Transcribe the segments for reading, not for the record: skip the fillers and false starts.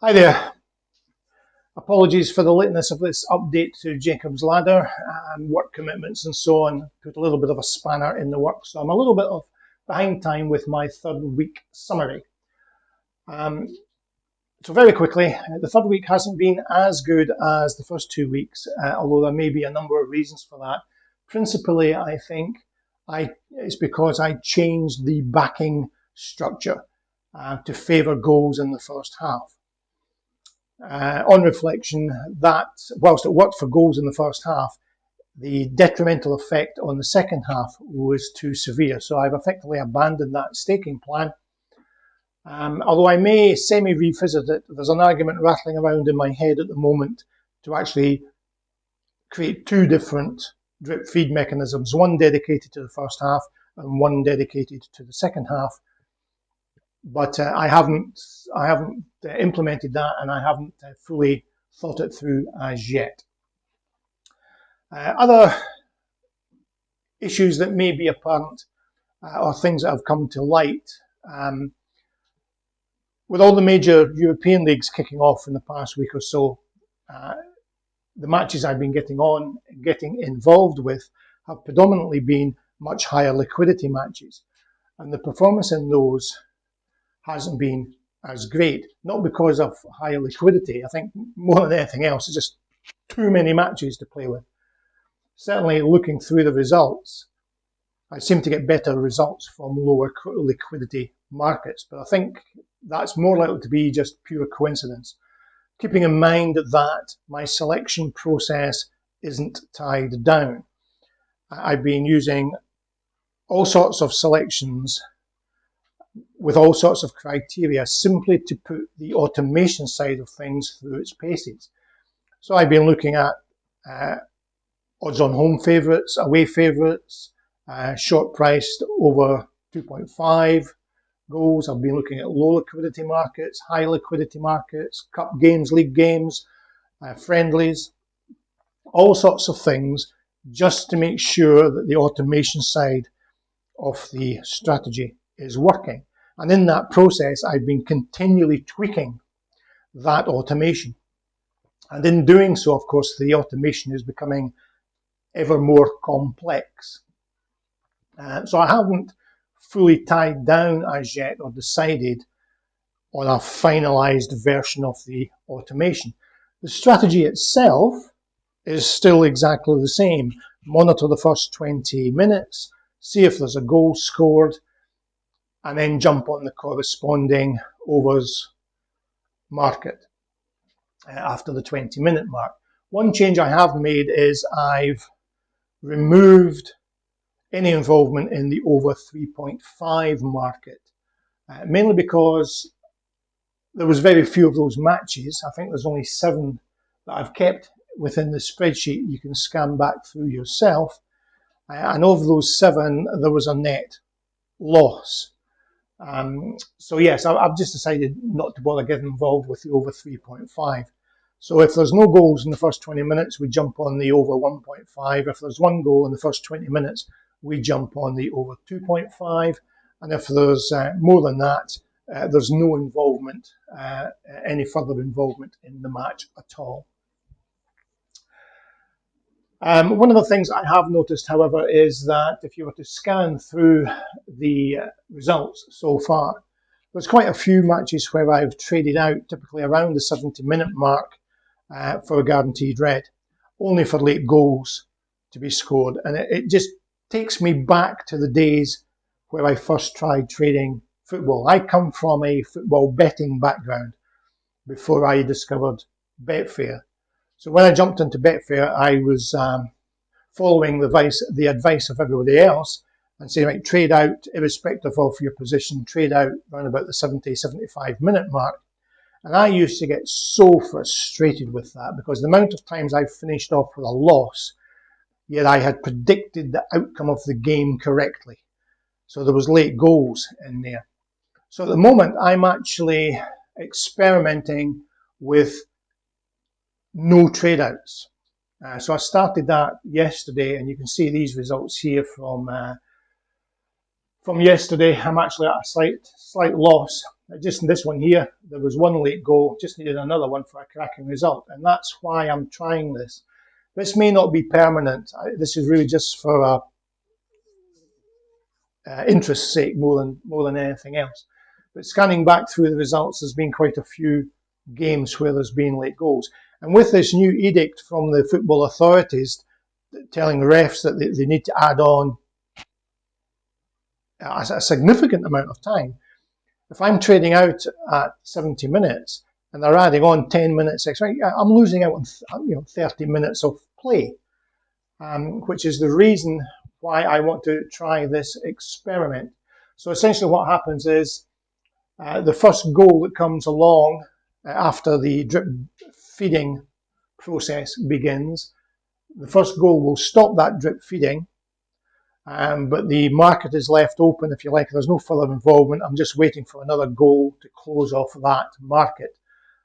Hi there. Apologies for the lateness of this update to Jacob's Ladder and work commitments and so on. Put a little bit of a spanner in the works, so I'm a little bit of behind time with my third week summary. So very quickly, the third week hasn't been as good as the first 2 weeks, although there may be a number of reasons for that. Principally, I think it's because I changed the backing structure to favour goals in the first half. On reflection, that whilst it worked for goals in the first half, the detrimental effect on the second half was too severe. So I've effectively abandoned that staking plan. Although I may semi-revisit it, there's an argument rattling around in my head at the moment to actually create two different drip feed mechanisms, one dedicated to the first half and one dedicated to the second half. But I haven't implemented that, and I haven't fully thought it through as yet. Other issues that may be apparent are things that have come to light. With all the major European leagues kicking off in the past week or so, the matches I've been getting involved with have predominantly been much higher liquidity matches, and the performance in those hasn't been as great, not because of higher liquidity. I think more than anything else, it's just too many matches to play with. Certainly looking through the results, I seem to get better results from lower liquidity markets, but I think that's more likely to be just pure coincidence. Keeping in mind that my selection process isn't tied down. I've been using all sorts of selections with all sorts of criteria simply to put the automation side of things through its paces. So I've been looking at odds on home favourites, away favourites, short priced over 2.5 goals. I've been looking at low liquidity markets, high liquidity markets, cup games, league games, friendlies, all sorts of things just to make sure that the automation side of the strategy is working. And in that process, I've been continually tweaking that automation. And in doing so, of course, the automation is becoming ever more complex. So I haven't fully tied down as yet or decided on a finalized version of the automation. The strategy itself is still exactly the same. Monitor the first 20 minutes, see if there's a goal scored, and then jump on the corresponding overs market after the 20-minute mark. One change I have made is I've removed any involvement in the over 3.5 market, mainly because there was very few of those matches. I think there's only 7 that I've kept within the spreadsheet. You can scan back through yourself, and of those 7 there was a net loss. So yes, I've just decided not to bother getting involved with the over 3.5. So if there's no goals in the first 20 minutes, we jump on the over 1.5. If there's one goal in the first 20 minutes, we jump on the over 2.5. And if there's more than that, there's no involvement, any further involvement in the match at all. One of the things I have noticed, however, is that if you were to scan through the results so far, there's quite a few matches where I've traded out, typically around the 70-minute mark, for a guaranteed red, only for late goals to be scored. And it just takes me back to the days where I first tried trading football. I come from a football betting background before I discovered Betfair. So when I jumped into Betfair, I was following the advice of everybody else and saying, right, trade out, irrespective of your position, trade out around about the 75-minute mark. And I used to get so frustrated with that because the amount of times I finished off with a loss, yet I had predicted the outcome of the game correctly. So there was late goals in there. So at the moment, I'm actually experimenting with no trade outs. So I started that yesterday, and you can see these results here from yesterday. I'm actually at a slight loss Just in this one here, there was one late goal, just needed another one for a cracking result. And that's why I'm trying this. This may not be permanent. This is really just for interest's sake more than anything else. But scanning back through the results, there's been quite a few games where there's been late goals. And with this new edict from the football authorities telling the refs that they need to add on a significant amount of time, if I'm trading out at 70 minutes and they're adding on 10 minutes extra, I'm losing out on 30 minutes of play, which is the reason why I want to try this experiment. So essentially what happens is the first goal that comes along after the drip feeding process begins, the first goal will stop that drip feeding, but the market is left open, if you like. There's no further involvement. I'm just waiting for another goal to close off that market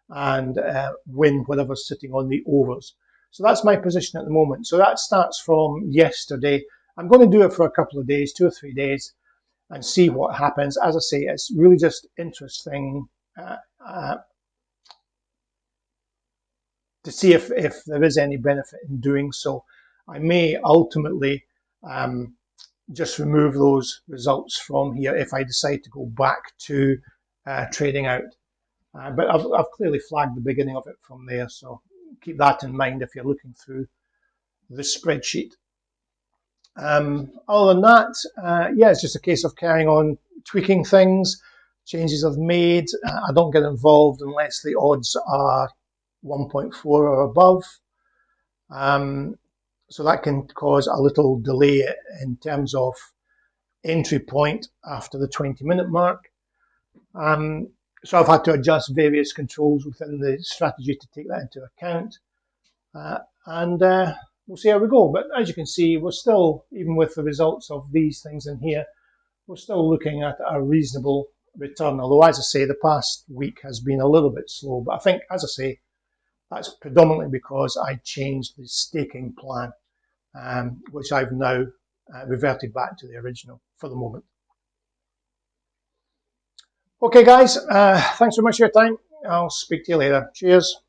and win whatever's sitting on the overs. So that's my position at the moment. So that starts from yesterday. I'm going to do it for a couple of days, 2 or 3 days, and see what happens. As I say, it's really just interesting to see if there is any benefit in doing so. I may ultimately just remove those results from here if I decide to go back to trading out. But I've clearly flagged the beginning of it from there, so keep that in mind if you're looking through the spreadsheet. Other than that, yeah, it's just a case of carrying on tweaking things. Changes I've made. I don't get involved unless the odds are 1.4 or above. So that can cause a little delay in terms of entry point after the 20-minute mark. So I've had to adjust various controls within the strategy to take that into account. And we'll see how we go. But as you can see, we're still, even with the results of these things in here, we're still looking at a reasonable return. Although, as I say, the past week has been a little bit slow. But I think, as I say, that's predominantly because I changed the staking plan, which I've now reverted back to the original for the moment. Okay, guys, thanks very much for your time. I'll speak to you later. Cheers.